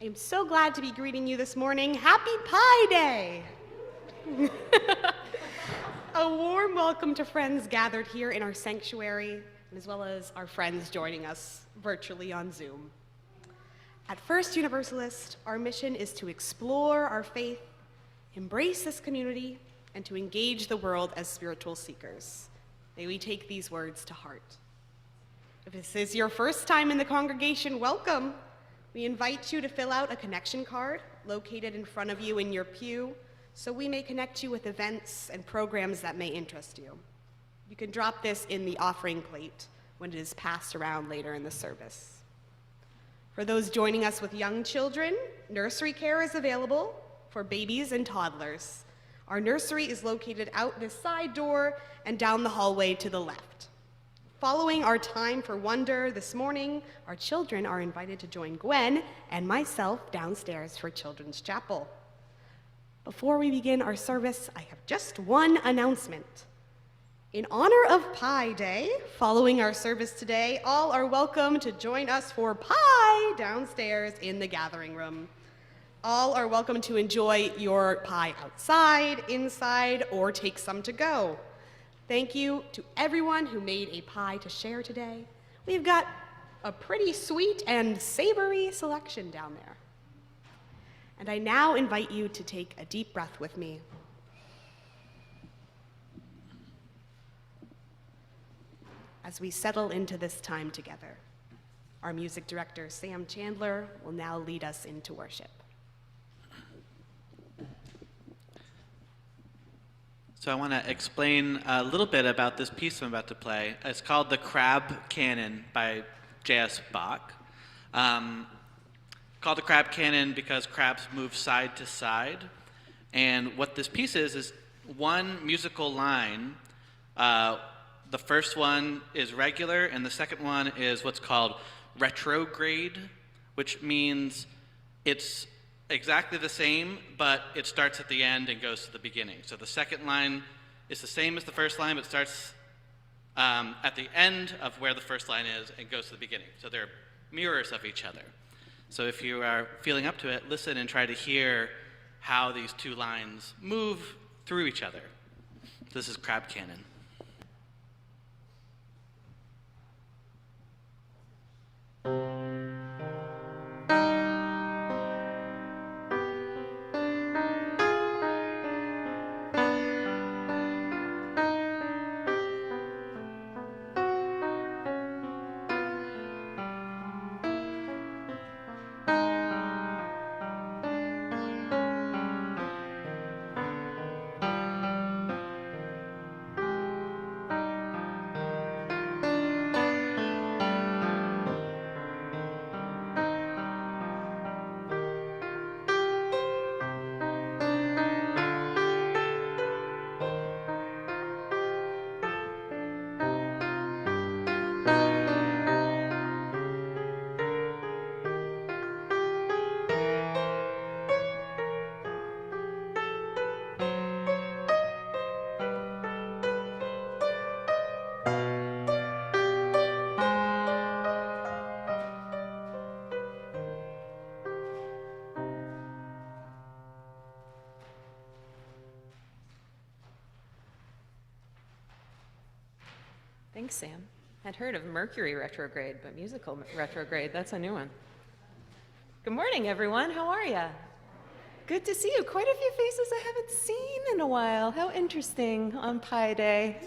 I am so glad to be greeting you this morning. Happy Pie Day! A warm welcome to friends gathered here in our sanctuary, as well as our friends joining us virtually on Zoom. At First Universalist, our mission is to explore our faith, embrace this community, and to engage the world as spiritual seekers. May we take these words to heart. If this is your first time in the congregation, welcome. We invite you to fill out a connection card located in front of you in your pew so we may connect you with events and programs that may interest you. You can drop this in the offering plate when it is passed around later in the service. For those joining us with young children, nursery care is available for babies and toddlers. Our nursery is located out this side door and down the hallway to the left. Following our time for wonder this morning, our children are invited to join Gwen and myself downstairs for Children's Chapel. Before we begin our service, I have just one announcement. In honor of Pie Day, following our service today, all are welcome to join us for pie downstairs in the gathering room. All are welcome to enjoy your pie outside, inside, or take some to go. Thank you to everyone who made a pie to share today. We've got a pretty sweet and savory selection down there. And I now invite you to take a deep breath with me. As we settle into this time together, our music director, Sam Chandler, will now lead us into worship. So I want to explain a little bit about this piece I'm about to play. It's called The Crab Canon by J.S. Bach. Called the Crab Canon because crabs move side to side. And what this piece is one musical line. The first one is regular, and the second one is what's called retrograde, which means it's exactly the same, but it starts at the end and goes to the beginning. So the second line is the same as the first line, but starts at the end of where the first line is and goes to the beginning. So they're mirrors of each other. So if you are feeling up to it, listen and try to hear how these two lines move through each other. This is Crab Canon. Thanks, Sam. I'd heard of Mercury retrograde, but musical retrograde, that's a new one. Good morning, everyone. How are you? Good to see you. Quite a few faces I haven't seen in a while. How interesting on Pie Day.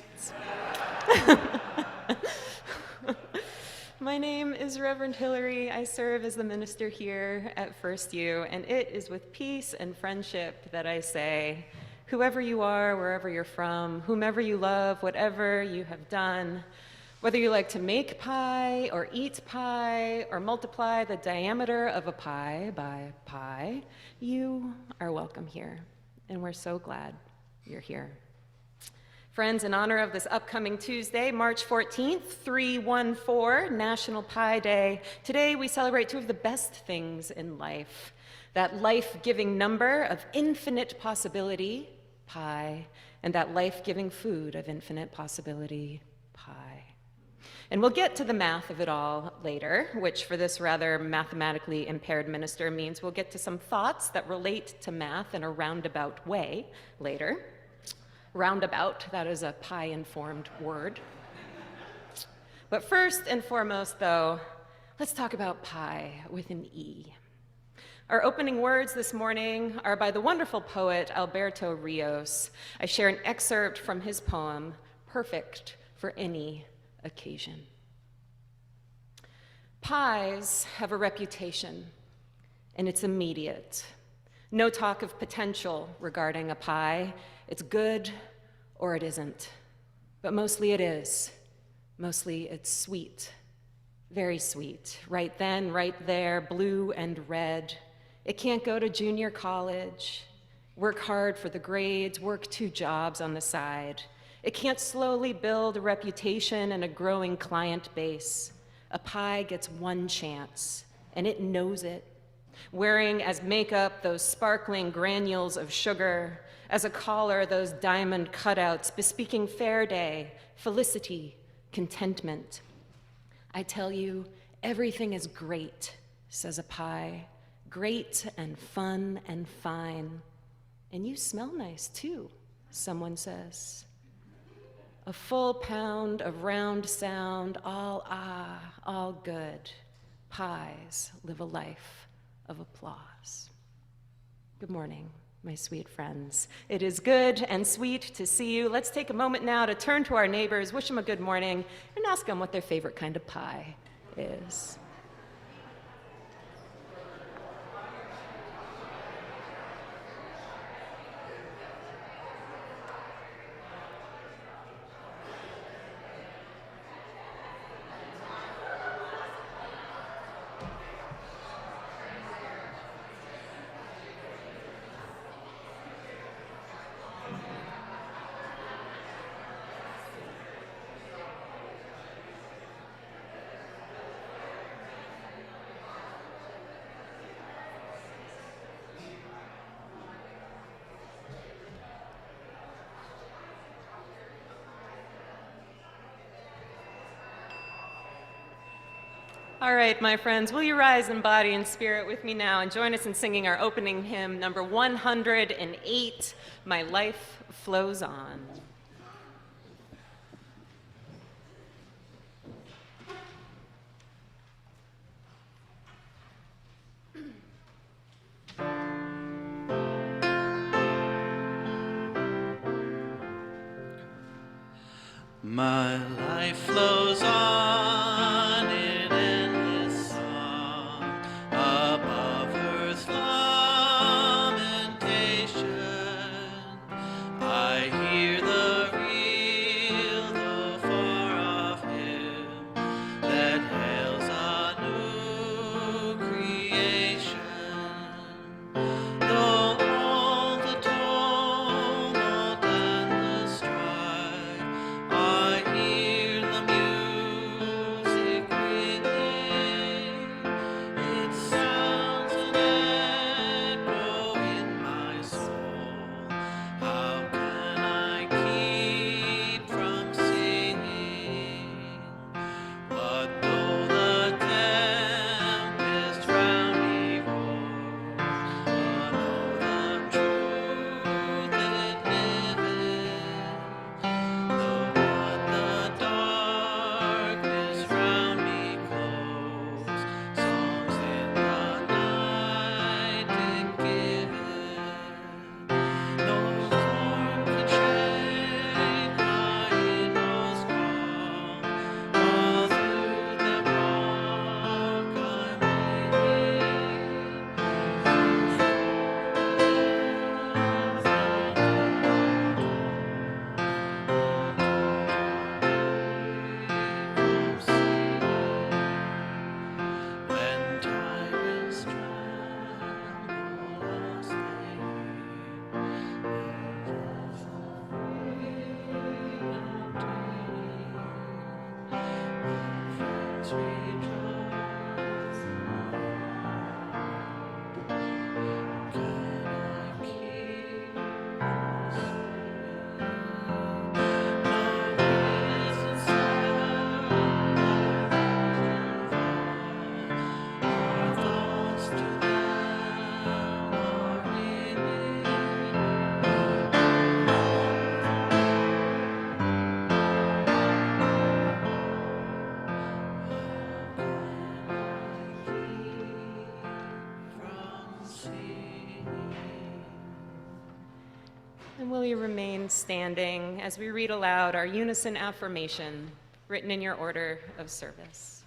My name is Reverend Hillary. I serve as the minister here at First U, and it is with peace and friendship that I say, whoever you are, wherever you're from, whomever you love, whatever you have done, whether you like to make pie or eat pie or multiply the diameter of a pie by pi, you are welcome here, and we're so glad you're here. Friends, in honor of this upcoming Tuesday, March 14th, 314, National Pie Day, today we celebrate two of the best things in life, that life-giving number of infinite possibility, pi, and that life-giving food of infinite possibility, pie. And we'll get to the math of it all later, which for this rather mathematically impaired minister means we'll get to some thoughts that relate to math in a roundabout way later. Roundabout, that is a pie-informed word. But first and foremost, though, let's talk about pie with an E. Our opening words this morning are by the wonderful poet Alberto Rios. I share an excerpt from his poem, Perfect for Any Occasion. Pies have a reputation, and it's immediate. No talk of potential regarding a pie. It's good or it isn't, but mostly it is. Mostly it's sweet, very sweet. Right then, right there, blue and red. It can't go to junior college, work hard for the grades, work 2 jobs on the side. It can't slowly build a reputation and a growing client base. A pie gets 1 chance, and it knows it. Wearing as makeup those sparkling granules of sugar, as a collar those diamond cutouts bespeaking fair day, felicity, contentment. I tell you, everything is great, says a pie. Great and fun and fine. And you smell nice too, someone says. A full pound of round sound, all all good. Pies live a life of applause. Good morning, my sweet friends. It is good and sweet to see you. Let's take a moment now to turn to our neighbors, wish them a good morning, and ask them what their favorite kind of pie is. All right, my friends, will you rise in body and spirit with me now and join us in singing our opening hymn, number 108, My Life Flows On. My life flows on in endless song above earth's lamentation. I hear the real, though far off hymn that hails a new creation. Though all the tumult and the strife, I hear the music And will you remain standing as we read aloud our unison affirmation written in your order of service?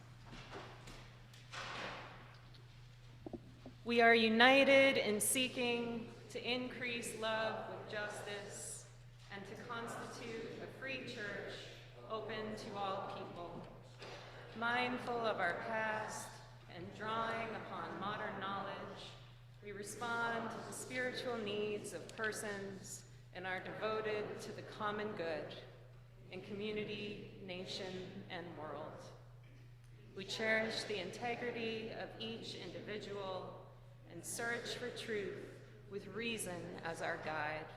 We are united in seeking to increase love with justice and to constitute a free church open to all people, mindful of our past and drawing upon modern knowledge. We respond to the spiritual needs of persons and are devoted to the common good in community, nation, and world. We cherish the integrity of each individual and search for truth with reason as our guide.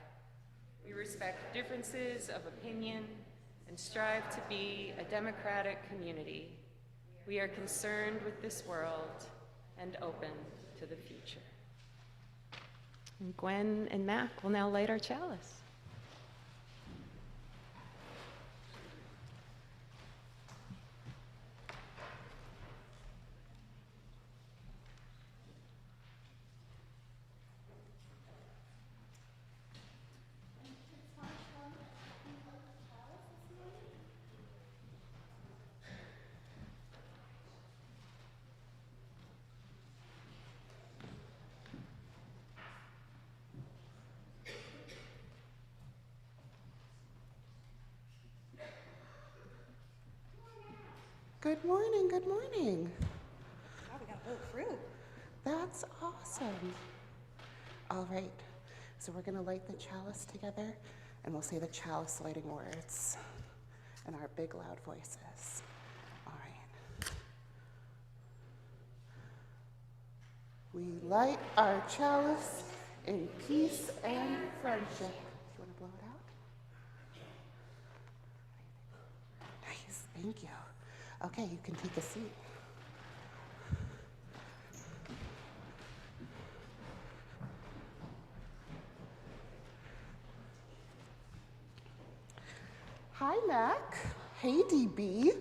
We respect differences of opinion and strive to be a democratic community. We are concerned with this world and open to the future. And Gwen and Mack will now light our chalice. Good morning, good morning. Oh, we got a whole crew. That's awesome. All right, so we're gonna light the chalice together and we'll say the chalice lighting words in our big loud voices. All right. We light our chalice in peace and friendship. Do you wanna blow it out? Nice, thank you. Okay, you can take a seat. Hi, Mack. Hey, DB.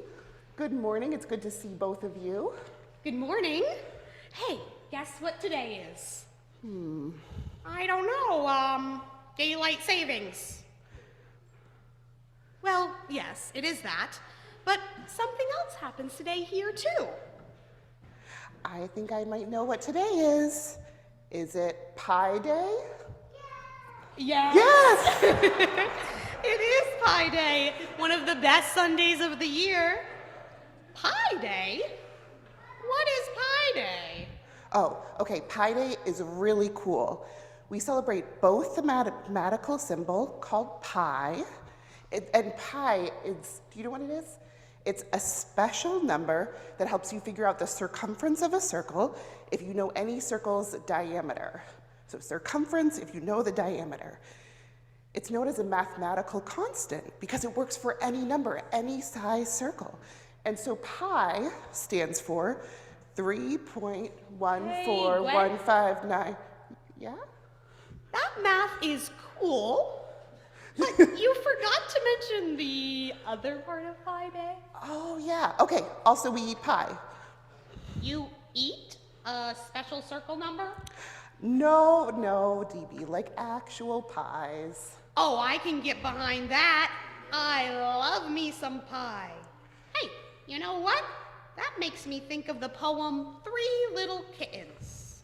Good morning. It's good to see both of you. Good morning. Hey, guess what today is? I don't know, daylight savings. Well, yes, it is that, but something else happens today here too. I think I might know what today is. Is it Pi Day? Yes. Yes! It is Pi Day, one of the best Sundays of the year. Pi Day? What is Pi Day? Oh, okay, Pi Day is really cool. We celebrate both the mathematical symbol called pi, and pi is, do you know what it is? It's a special number that helps you figure out the circumference of a circle if you know any circle's diameter. So circumference if you know the diameter. It's known as a mathematical constant because it works for any number, any size circle. And so pi stands for 3.14159. Yeah? That math is cool, but you forgot to mention the other part of Pi Day. Oh yeah, okay, also we eat pie. You eat a special circle number? No, DB, like actual pies. Oh, I can get behind that. I love me some pie. Hey, you know what? That makes me think of the poem Three Little Kittens.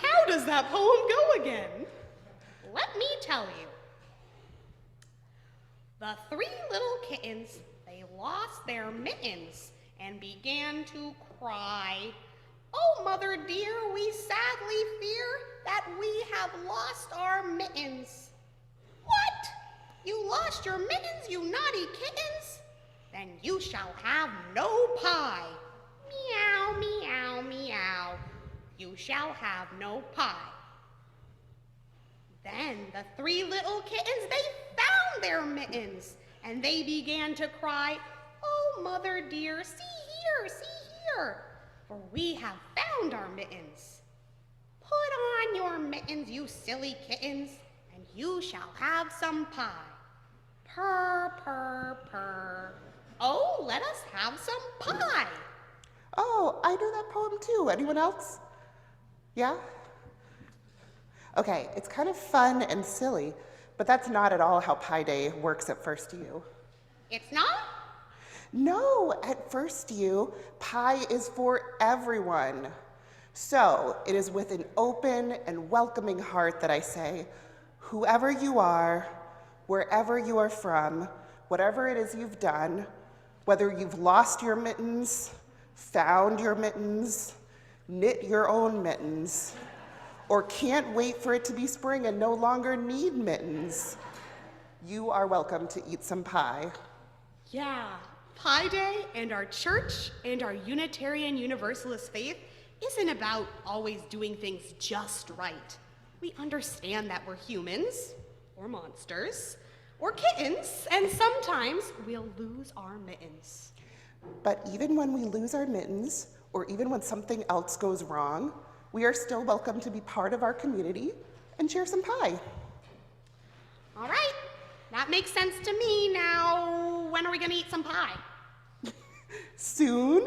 How does that poem go again? Let me tell you. The three little kittens, they lost their mittens and began to cry. Oh, mother dear, we sadly fear that we have lost our mittens. What? You lost your mittens, you naughty kittens? Then you shall have no pie. Meow, meow, meow. You shall have no pie. Then the three little kittens, they found their mittens, and they began to cry, oh, mother dear, see here, for we have found our mittens. Put on your mittens, you silly kittens, and you shall have some pie. Purr, purr, purr. Oh, let us have some pie. Oh, I know that poem too. Anyone else? Yeah? Okay, it's kind of fun and silly, but that's not at all how Pi Day works at First U. It's not? No, at First U, Pi is for everyone. So it is with an open and welcoming heart that I say, whoever you are, wherever you are from, whatever it is you've done, whether you've lost your mittens, found your mittens, knit your own mittens, or can't wait for it to be spring and no longer need mittens, you are welcome to eat some pie. Yeah, Pi Day and our church and our Unitarian Universalist faith isn't about always doing things just right. We understand that we're humans, or monsters, or kittens, and sometimes we'll lose our mittens. But even when we lose our mittens, or even when something else goes wrong, we are still welcome to be part of our community and share some pie. All right, that makes sense to me. Now, when are we gonna eat some pie? Soon.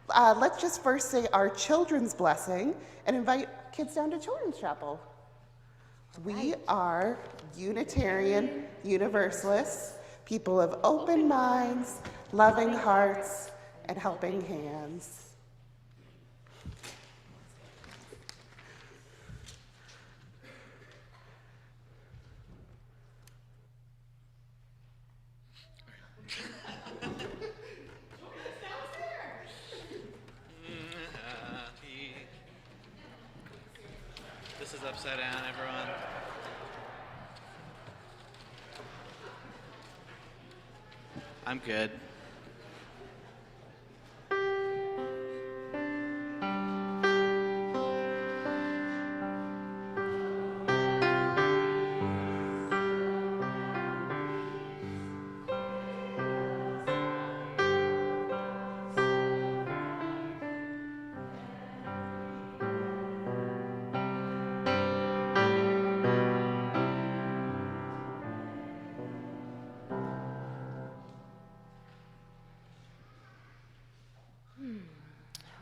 Let's just first say our children's blessing and invite kids down to Children's Chapel. We are Unitarian Universalists, people of open minds, loving hearts, and helping hands. This is upside down, everyone. I'm good.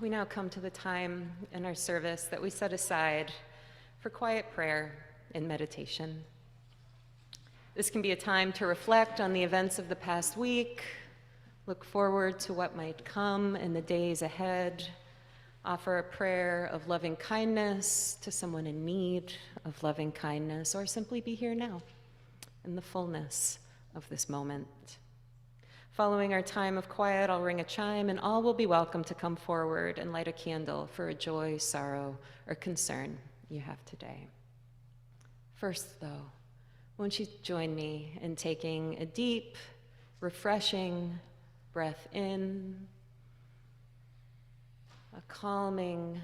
We now come to the time in our service that we set aside for quiet prayer and meditation. This can be a time to reflect on the events of the past week, look forward to what might come in the days ahead, offer a prayer of loving kindness to someone in need of loving kindness, or simply be here now in the fullness of this moment. Following our time of quiet, I'll ring a chime, and all will be welcome to come forward and light a candle for a joy, sorrow, or concern you have today. First, though, won't you join me in taking a deep, refreshing breath in, a calming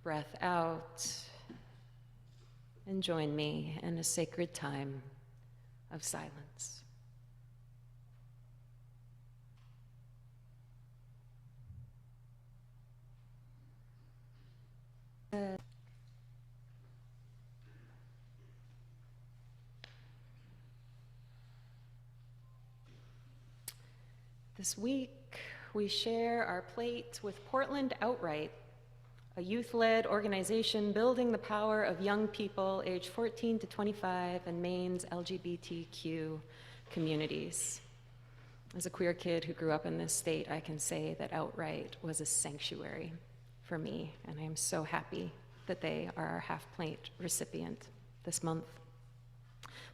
breath out, and join me in a sacred time of silence. This week, we share our plate with Portland Outright, a youth-led organization building the power of young people aged 14 to 25 in Maine's LGBTQ communities. As a queer kid who grew up in this state, I can say that Outright was a sanctuary for me, and I am so happy that they are our half-plate recipient this month.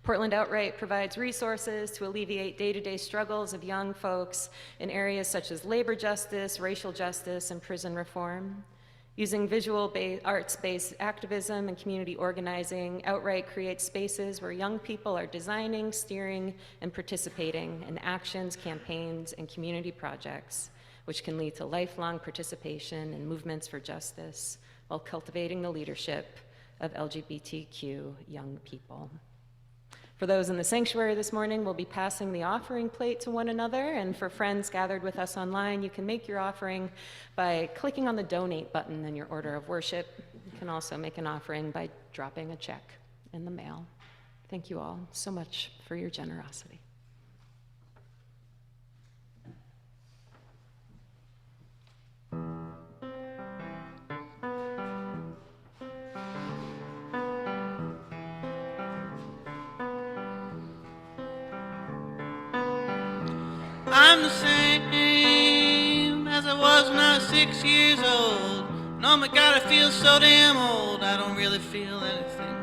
Portland Outright provides resources to alleviate day-to-day struggles of young folks in areas such as labor justice, racial justice, and prison reform. Using visual arts-based activism and community organizing, Outright creates spaces where young people are designing, steering, and participating in actions, campaigns, and community projects, which can lead to lifelong participation in movements for justice while cultivating the leadership of LGBTQ young people. For those in the sanctuary this morning, we'll be passing the offering plate to one another, and for friends gathered with us online, you can make your offering by clicking on the donate button in your order of worship. You can also make an offering by dropping a check in the mail. Thank you all so much for your generosity. I'm the same as I was when I was 6 years old. And oh my God, I feel so damn old, I don't really feel anything.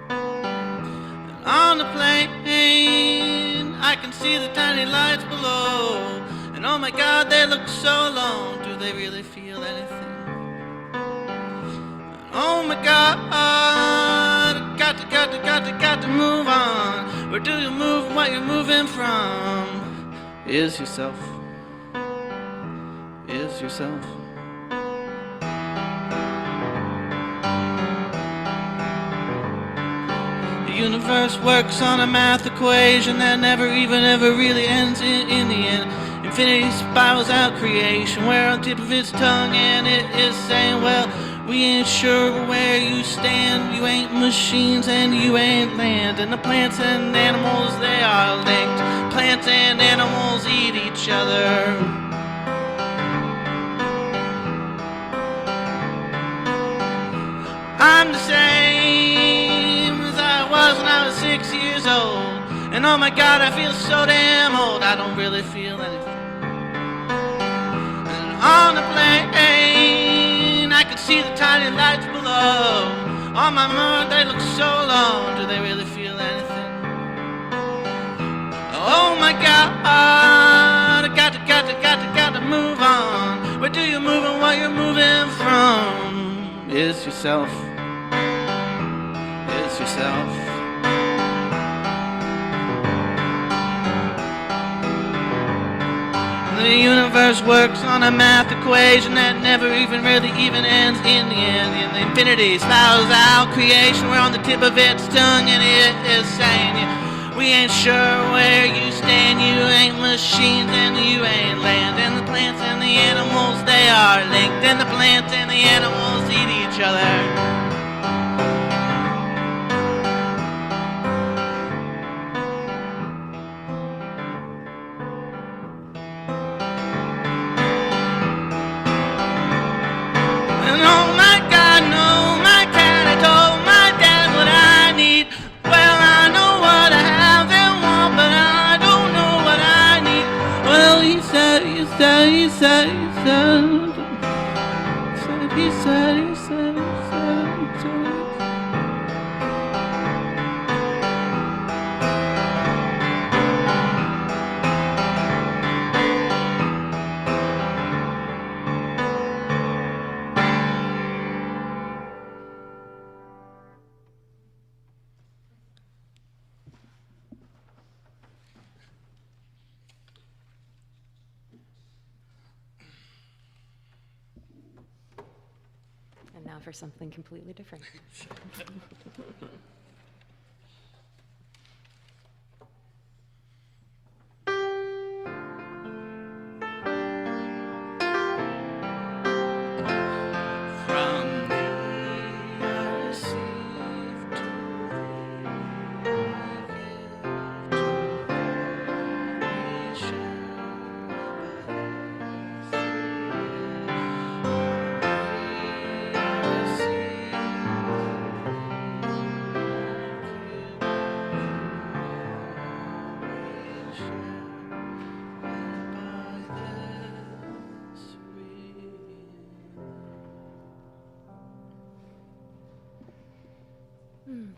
And on the plane, I can see the tiny lights below. And oh my God, they look so alone, do they really feel anything? And oh my God, got to move on. Where do you move and what you're moving from? Is yourself. Is yourself. The universe works on a math equation that never even ever really ends in the end. Infinity spirals out creation, where on the tip of its tongue, and it is saying, well, we ain't sure where you stand. You ain't machines and you ain't land. And the plants and animals, they are linked. Plants and animals eat each other. I'm the same as I was when I was 6 years old. And oh my God, I feel so damn old, I don't really feel anything. And on the plane, I can see the tiny lights below. On my mind, they look so long, do they really feel anything? Oh my God, I got to move on. Where do you move and what you're moving from? Is yourself. Is yourself. The universe works on a math equation that never even really even ends in the end. And the infinity spirals out creation, we're on the tip of its tongue, and it is saying, we ain't sure where you stand. You ain't machines and you ain't land. And the plants and the animals, they are linked. And the plants and the animals eat each other. He said. And now for something completely different.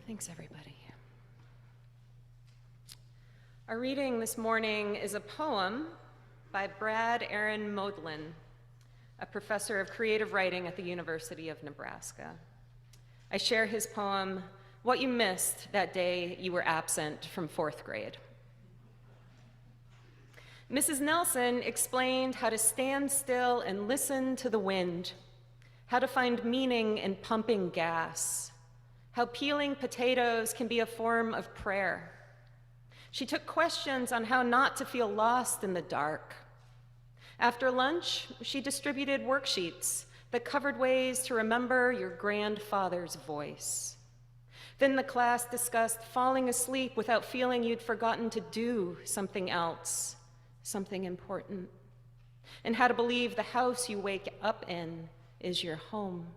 Thanks, everybody. Our reading this morning is a poem by Brad Aaron Modlin, a professor of creative writing at the University of Nebraska. I share his poem, What You Missed That Day You Were Absent from 4th grade. Mrs. Nelson explained how to stand still and listen to the wind, how to find meaning in pumping gas, how peeling potatoes can be a form of prayer. She took questions on how not to feel lost in the dark. After lunch, she distributed worksheets that covered ways to remember your grandfather's voice. Then the class discussed falling asleep without feeling you'd forgotten to do something else, something important, and how to believe the house you wake up in is your home.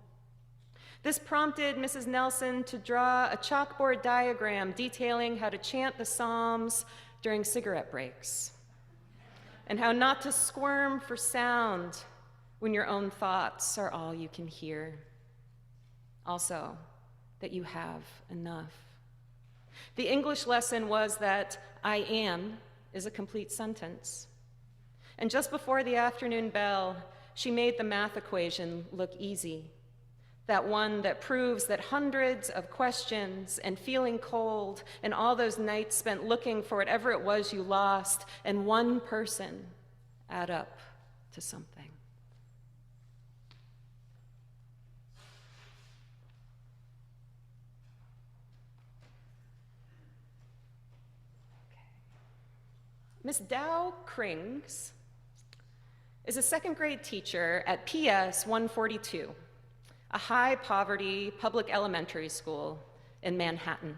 This prompted Mrs. Nelson to draw a chalkboard diagram detailing how to chant the Psalms during cigarette breaks. and how not to squirm for sound when your own thoughts are all you can hear. Also, that you have enough. The English lesson was that I am is a complete sentence. And just before the afternoon bell, she made the math equation look easy. That one that proves that hundreds of questions and feeling cold and all those nights spent looking for whatever it was you lost and one person add up to something. Miss Dow Krings is a second grade teacher at PS 142, a high-poverty public elementary school in Manhattan.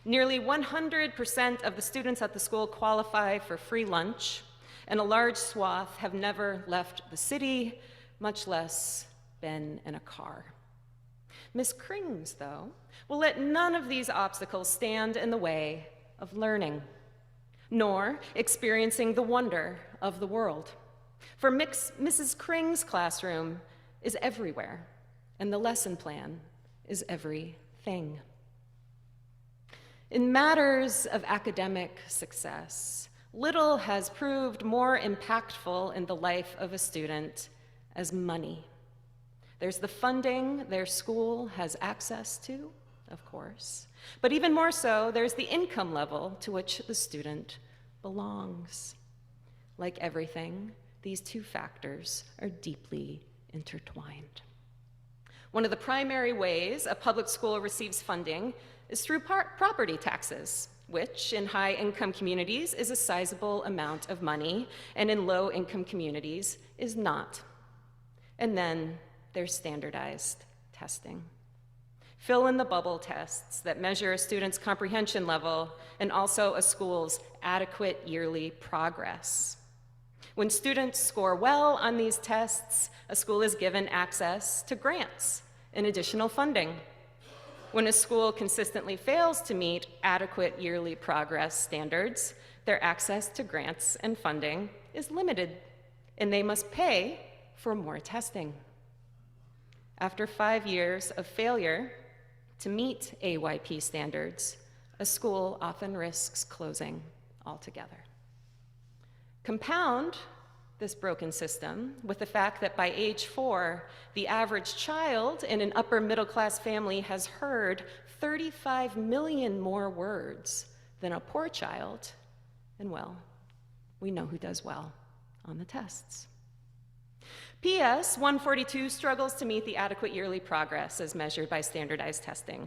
Nearly 100% of the students at the school qualify for free lunch, and a large swath have never left the city, much less been in a car. Miss Krings, though, will let none of these obstacles stand in the way of learning, nor experiencing the wonder of the world. For Mrs. Krings' classroom is everywhere, and the lesson plan is everything. In matters of academic success, little has proved more impactful in the life of a student as money. There's the funding their school has access to, of course, but even more so, there's the income level to which the student belongs. Like everything, these two factors are deeply intertwined. One of the primary ways a public school receives funding is through property taxes, which in high-income communities is a sizable amount of money, and in low-income communities is not. And then there's standardized testing. Fill in the bubble tests that measure a student's comprehension level and also a school's adequate yearly progress. When students score well on these tests, a school is given access to grants and additional funding. When a school consistently fails to meet adequate yearly progress standards, their access to grants and funding is limited, and they must pay for more testing. After 5 years of failure to meet AYP standards, a school often risks closing altogether. Compound this broken system with the fact that by age 4, the average child in an upper middle class family has heard 35 million more words than a poor child, and well, we know who does well on the tests. PS 142 struggles to meet the adequate yearly progress as measured by standardized testing.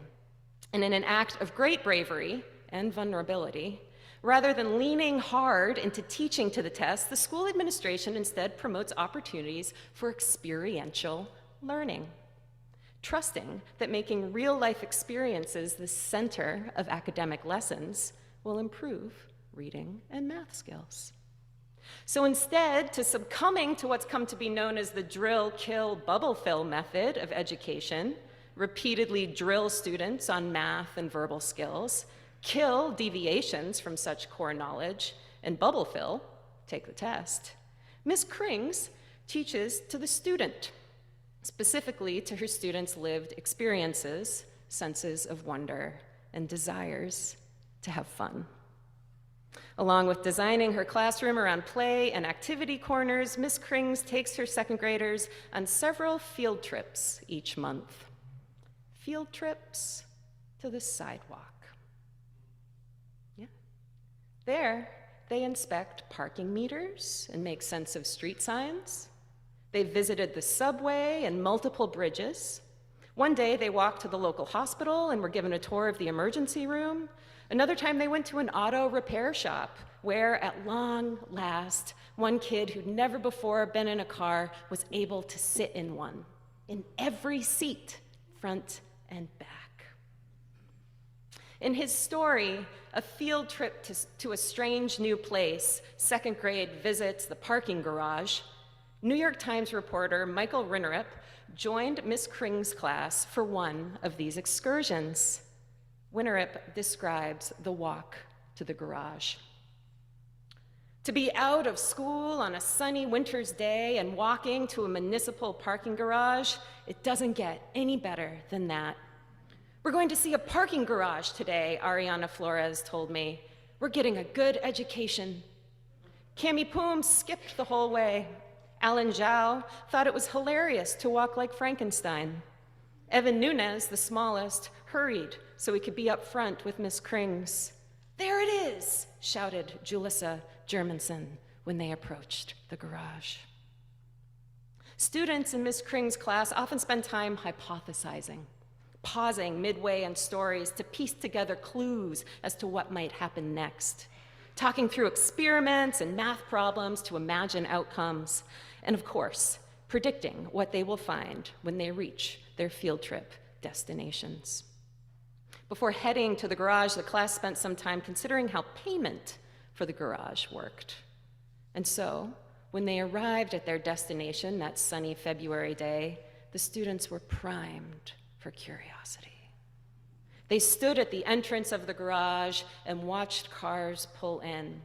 And in an act of great bravery and vulnerability, rather than leaning hard into teaching to the test, the school administration instead promotes opportunities for experiential learning, trusting that making real-life experiences the center of academic lessons will improve reading and math skills. So instead, to succumbing to what's come to be known as the drill, kill, bubble fill method of education, repeatedly drill students on math and verbal skills, kill deviations from such core knowledge, and bubble fill, take the test, Ms. Krings teaches to the student, specifically to her students' lived experiences, senses of wonder, and desires to have fun. Along with designing her classroom around play and activity corners, Ms. Krings takes her second graders on several field trips each month. Field trips to the sidewalk. Yeah. There, they inspect parking meters and make sense of street signs. They visited the subway and multiple bridges. One day, they walked to the local hospital and were given a tour of the emergency room. Another time they went to an auto repair shop where, at long last, one kid who'd never before been in a car was able to sit in one, in every seat, front and back. In his story, A Field Trip to a Strange New Place, second grade visits the parking garage, New York Times reporter Michael Rinnerup joined Miss Krings' class for one of these excursions. Winnerup describes the walk to the garage. To be out of school on a sunny winter's day and walking to a municipal parking garage, it doesn't get any better than that. We're going to see a parking garage today, Ariana Flores told me. We're getting a good education. Cami Poom skipped the whole way. Alan Zhao thought it was hilarious to walk like Frankenstein. Evan Nunez, the smallest, hurried so he could be up front with Miss Krings. "There it is," shouted Julissa Germanson when they approached the garage. Students in Miss Kring's class often spend time hypothesizing, pausing midway in stories to piece together clues as to what might happen next, talking through experiments and math problems to imagine outcomes, and of course, predicting what they will find when they reach their field trip destinations. Before heading to the garage, the class spent some time considering how payment for the garage worked. And so, when they arrived at their destination that sunny February day, the students were primed for curiosity. They stood at the entrance of the garage and watched cars pull in,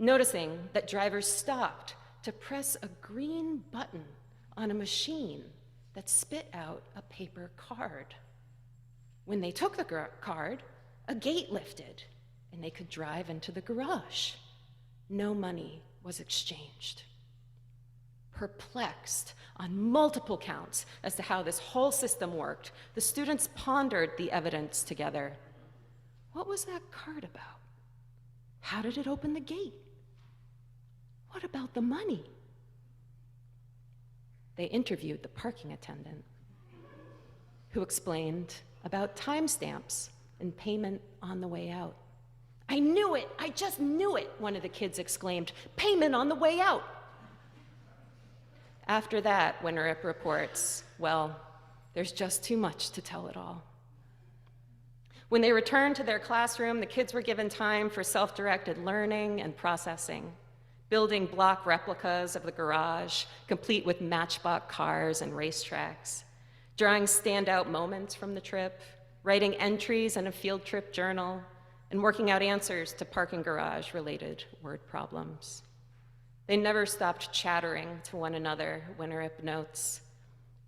noticing that drivers stopped to press a green button on a machine that spit out a paper card. When they took the card, a gate lifted and they could drive into the garage. No money was exchanged. Perplexed on multiple counts as to how this whole system worked, the students pondered the evidence together. What was that card about? How did it open the gate? What about the money? They interviewed the parking attendant, who explained about timestamps and payment on the way out. "I knew it! I just knew it!" one of the kids exclaimed. "Payment on the way out!" After that, Winterup reports, well, there's just too much to tell it all. When they returned to their classroom, the kids were given time for self-directed learning and processing, building block replicas of the garage, complete with matchbox cars and racetracks, drawing standout moments from the trip, writing entries in a field trip journal, and working out answers to parking garage-related word problems. They never stopped chattering to one another, Winterup notes,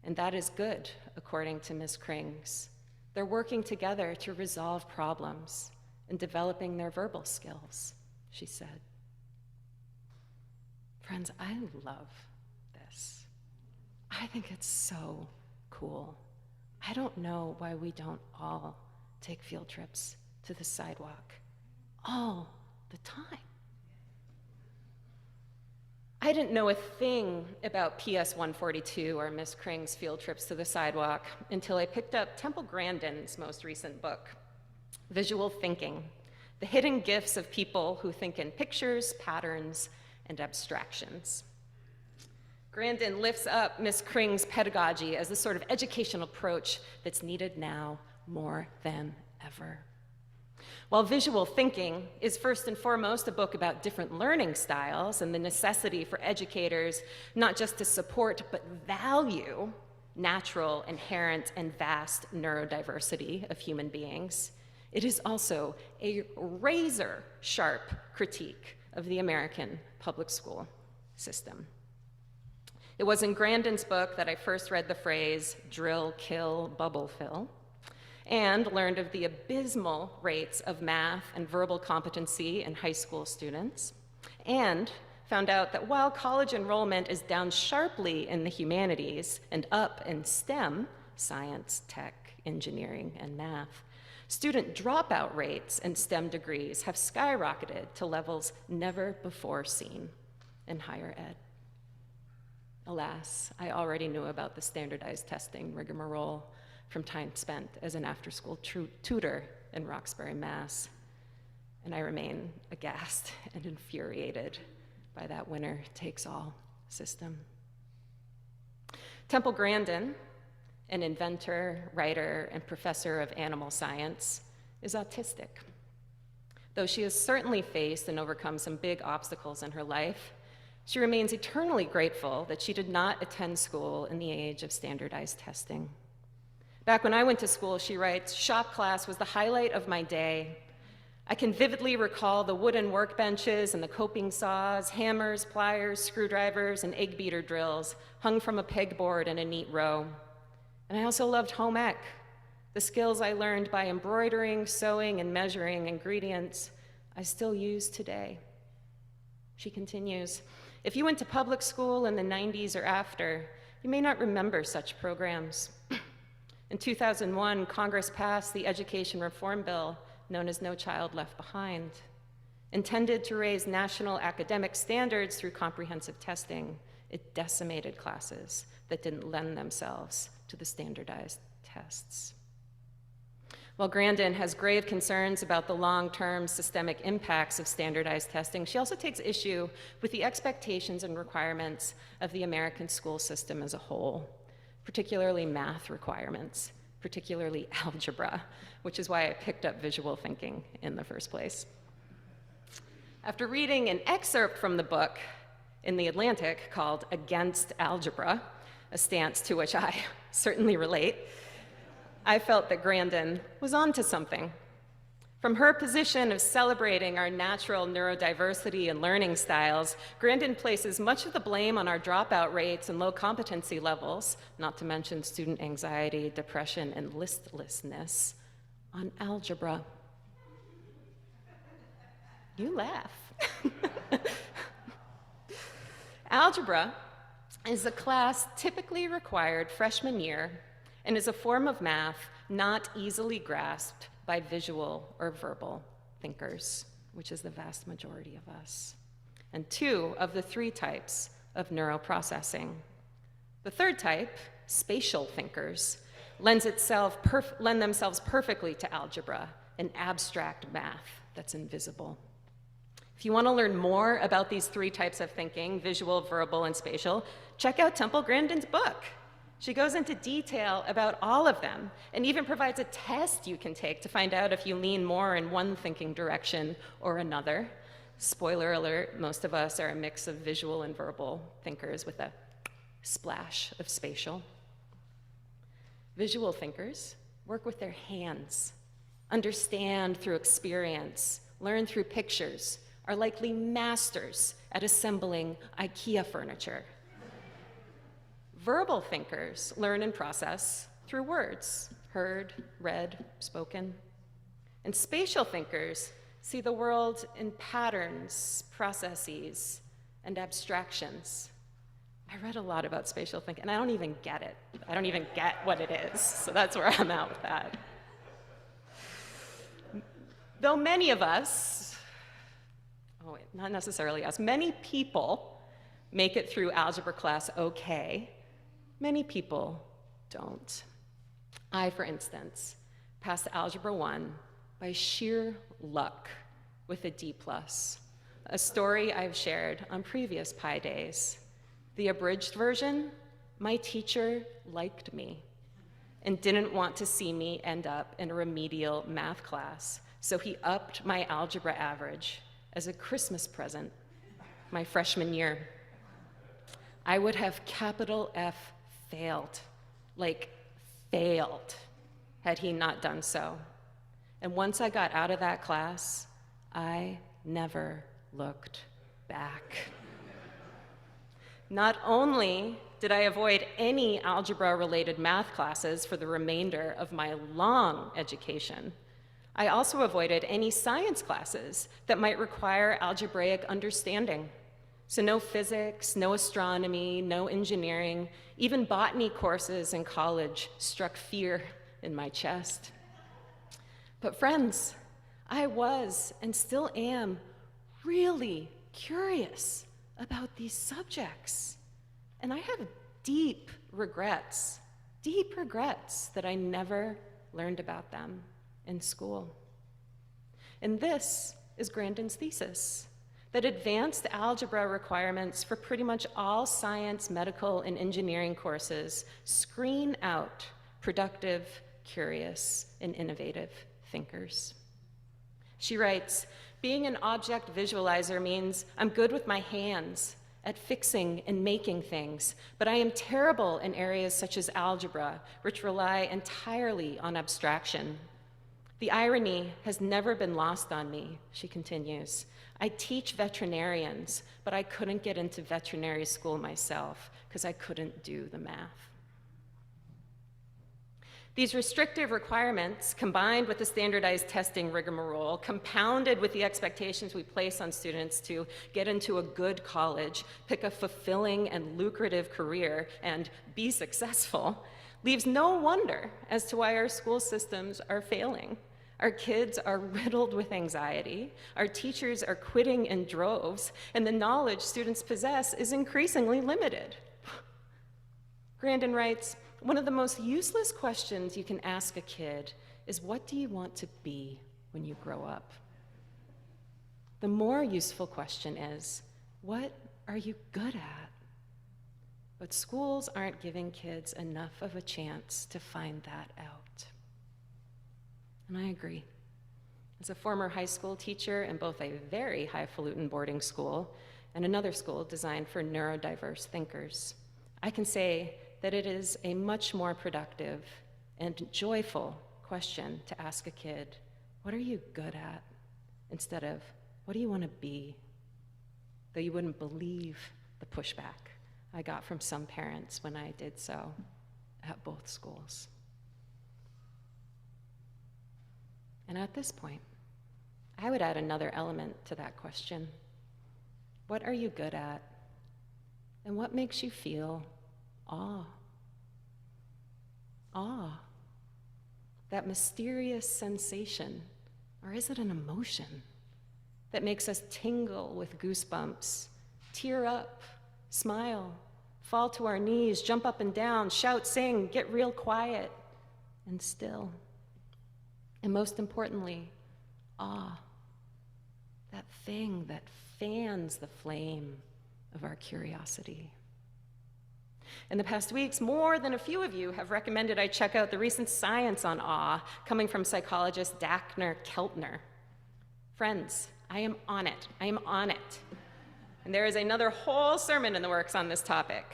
and that is good, according to Ms. Krings. They're working together to resolve problems and developing their verbal skills, she said. Friends, I love this. I think it's so cool. I don't know why we don't all take field trips to the sidewalk all the time. I didn't know a thing about PS 142 or Miss Kring's field trips to the sidewalk until I picked up Temple Grandin's most recent book, Visual Thinking: The Hidden Gifts of People Who Think in Pictures, Patterns, and Abstractions. Grandin lifts up Miss Kring's pedagogy as the sort of educational approach that's needed now more than ever. While Visual Thinking is first and foremost a book about different learning styles and the necessity for educators not just to support but value natural, inherent, and vast neurodiversity of human beings, it is also a razor-sharp critique of the American public school system. It was in Grandin's book that I first read the phrase drill, kill, bubble fill, and learned of the abysmal rates of math and verbal competency in high school students, and found out that while college enrollment is down sharply in the humanities and up in STEM, science, tech, engineering, and math, student dropout rates in STEM degrees have skyrocketed to levels never before seen in higher ed. Alas, I already knew about the standardized testing rigmarole from time spent as an after-school tutor in Roxbury, Mass. And I remain aghast and infuriated by that winner-takes-all system. Temple Grandin, an inventor, writer, and professor of animal science, is autistic. Though she has certainly faced and overcome some big obstacles in her life, she remains eternally grateful that she did not attend school in the age of standardized testing. Back when I went to school, she writes, shop class was the highlight of my day. I can vividly recall the wooden workbenches and the coping saws, hammers, pliers, screwdrivers, and egg beater drills hung from a pegboard in a neat row. And I also loved home ec, the skills I learned by embroidering, sewing, and measuring ingredients I still use today. She continues, if you went to public school in the 90s or after, you may not remember such programs. In 2001, Congress passed the Education Reform Bill, known as No Child Left Behind, intended to raise national academic standards through comprehensive testing. It decimated classes that didn't lend themselves to the standardized tests. While Grandin has grave concerns about the long-term systemic impacts of standardized testing, she also takes issue with the expectations and requirements of the American school system as a whole, particularly math requirements, particularly algebra, which is why I picked up visual thinking in the first place. After reading an excerpt from the book in The Atlantic called Against Algebra, a stance to which I certainly relate, I felt that Grandin was onto something. From her position of celebrating our natural neurodiversity and learning styles, Grandin places much of the blame on our dropout rates and low competency levels, not to mention student anxiety, depression, and listlessness, on algebra. You laugh. Algebra is a class typically required freshman year and is a form of math not easily grasped by visual or verbal thinkers, which is the vast majority of us, and 2 of the 3 types of neuroprocessing. The third type, spatial thinkers, lend themselves perfectly to algebra, an abstract math that's invisible. If you want to learn more about these 3 types of thinking, visual, verbal, and spatial, check out Temple Grandin's book. She goes into detail about all of them and even provides a test you can take to find out if you lean more in one thinking direction or another. Spoiler alert, most of us are a mix of visual and verbal thinkers with a splash of spatial. Visual thinkers work with their hands, understand through experience, learn through pictures, are likely masters at assembling IKEA furniture. Verbal thinkers learn and process through words, heard, read, spoken. And spatial thinkers see the world in patterns, processes, and abstractions. I read a lot about spatial thinking, and I don't even get it. I don't even get what it is, so that's where I'm at with that. Though many of us, not necessarily us, many people make it through algebra class okay, many people don't. I, for instance, passed Algebra 1 by sheer luck with a D+, a story I've shared on previous Pi Days. The abridged version, my teacher liked me and didn't want to see me end up in a remedial math class, so he upped my algebra average as a Christmas present my freshman year. I would have capital F failed, like failed, had he not done so. And once I got out of that class, I never looked back. Not only did I avoid any algebra-related math classes for the remainder of my long education, I also avoided any science classes that might require algebraic understanding. So no physics, no astronomy, no engineering, even botany courses in college struck fear in my chest. But friends, I was and still am really curious about these subjects. And I have deep regrets that I never learned about them in school. And this is Grandin's thesis, that advanced algebra requirements for pretty much all science, medical, and engineering courses screen out productive, curious, and innovative thinkers. She writes, being an object visualizer means I'm good with my hands at fixing and making things, but I am terrible in areas such as algebra, which rely entirely on abstraction. The irony has never been lost on me, she continues. I teach veterinarians, but I couldn't get into veterinary school myself because I couldn't do the math. These restrictive requirements, combined with the standardized testing rigmarole, compounded with the expectations we place on students to get into a good college, pick a fulfilling and lucrative career, and be successful, leaves no wonder as to why our school systems are failing. Our kids are riddled with anxiety, our teachers are quitting in droves, and the knowledge students possess is increasingly limited. Grandin writes, one of the most useless questions you can ask a kid is, what do you want to be when you grow up? The more useful question is, what are you good at? But schools aren't giving kids enough of a chance to find that out. And I agree. As a former high school teacher in both a very highfalutin boarding school and another school designed for neurodiverse thinkers, I can say that it is a much more productive and joyful question to ask a kid, what are you good at? Instead of, what do you want to be? Though you wouldn't believe the pushback I got from some parents when I did so at both schools. And at this point, I would add another element to that question. What are you good at? And what makes you feel awe? Awe. That mysterious sensation, or is it an emotion, that makes us tingle with goosebumps, tear up, smile, fall to our knees, jump up and down, shout, sing, get real quiet, and still. And most importantly, awe. That thing that fans the flame of our curiosity. In the past weeks, more than a few of you have recommended I check out the recent science on awe coming from psychologist Dagmar Keltner. Friends, I am on it. I am on it. And there is another whole sermon in the works on this topic.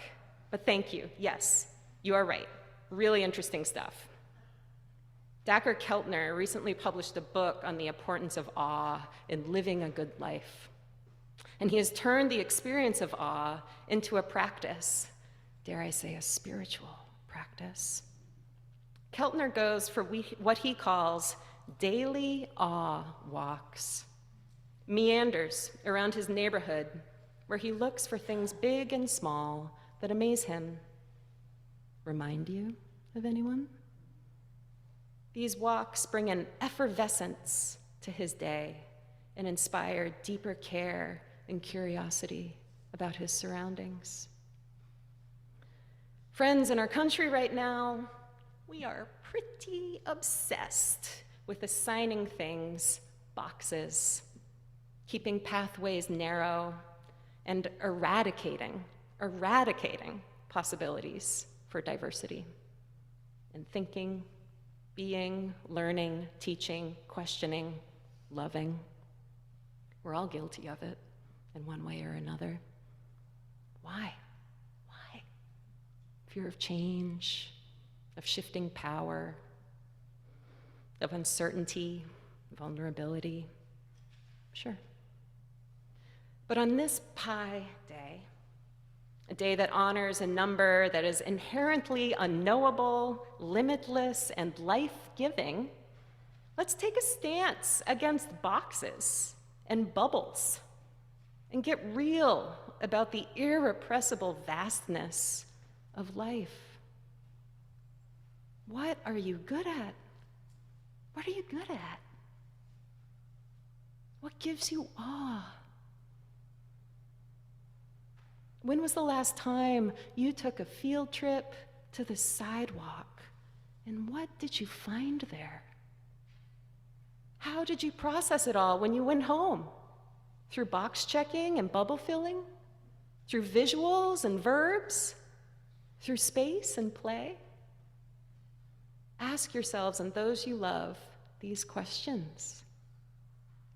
But thank you. Yes, you are right. Really interesting stuff. Dagmar Keltner recently published a book on the importance of awe in living a good life. And he has turned the experience of awe into a practice, dare I say, a spiritual practice. Keltner goes for what he calls daily awe walks, meanders around his neighborhood where he looks for things big and small that amaze him. Remind you of anyone? These walks bring an effervescence to his day and inspire deeper care and curiosity about his surroundings. Friends, in our country right now, we are pretty obsessed with assigning things boxes, keeping pathways narrow, and eradicating possibilities for diversity in thinking, being, learning, teaching, questioning, loving. We're all guilty of it in one way or another. Why? Why? Fear of change, of shifting power, of uncertainty, vulnerability. Sure. But on this Pi Day, a day that honors a number that is inherently unknowable, limitless, and life-giving, let's take a stance against boxes and bubbles and get real about the irrepressible vastness of life. What are you good at? What are you good at? What gives you awe? When was the last time you took a field trip to the sidewalk, and what did you find there? How did you process it all when you went home? Through box checking and bubble filling? Through visuals and verbs? Through space and play? Ask yourselves and those you love these questions.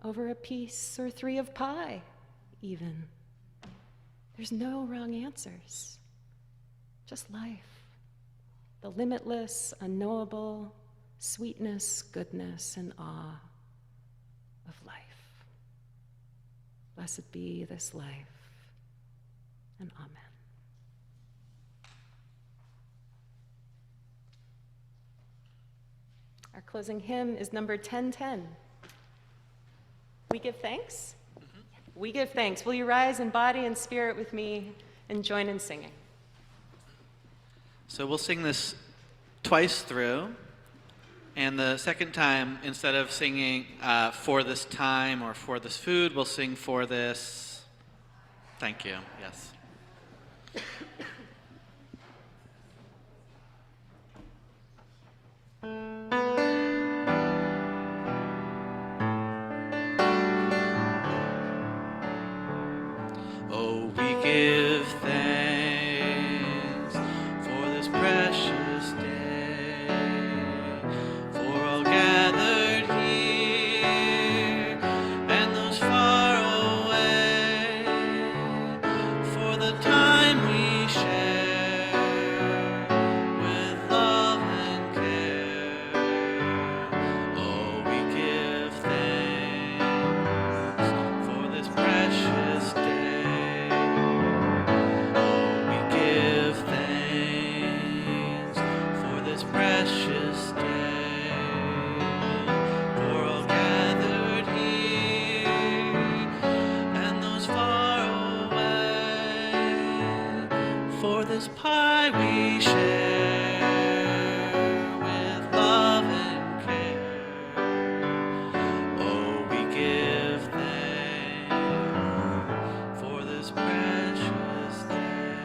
Over a piece or three of pie, even. There's no wrong answers, just life. The limitless, unknowable, sweetness, goodness, and awe of life. Blessed be this life, and amen. Our closing hymn is number 1010. We give thanks? We give thanks. Will you rise in body and spirit with me and join in singing? So we'll sing this twice through. And the second time, instead of singing for this time or for this food, we'll sing for this. Thank you. Yes. Oh, we give thanks for this precious day, for all gathered here and those far away, for the time we share with love and care. Oh, we give thanks for this precious day. Precious day, for all gathered here and those far away, for this pie we share with love and care. Oh, we give thanks for this precious day.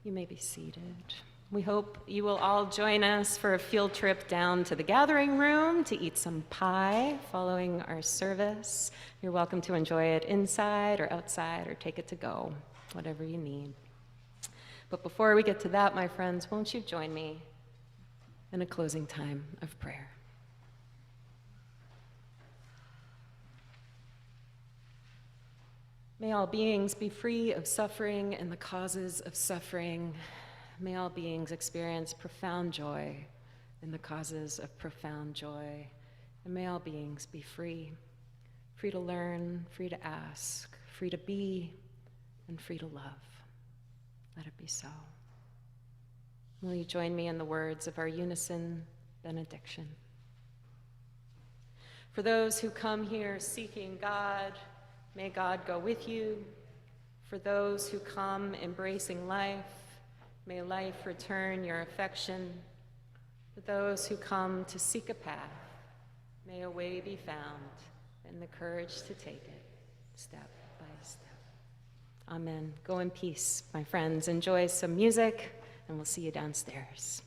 You may be seated. We hope you will all join us for a field trip down to the gathering room to eat some pie following our service. You're welcome to enjoy it inside or outside or take it to go, whatever you need. But before we get to that, my friends, won't you join me in a closing time of prayer? May all beings be free of suffering and the causes of suffering. May all beings experience profound joy in the causes of profound joy. And may all beings be free, free to learn, free to ask, free to be, and free to love. Let it be so. Will you join me in the words of our unison benediction? For those who come here seeking God, may God go with you. For those who come embracing life, may life return your affection. For those who come to seek a path, may a way be found and the courage to take it step by step. Amen. Go in peace, my friends. Enjoy some music, and we'll see you downstairs.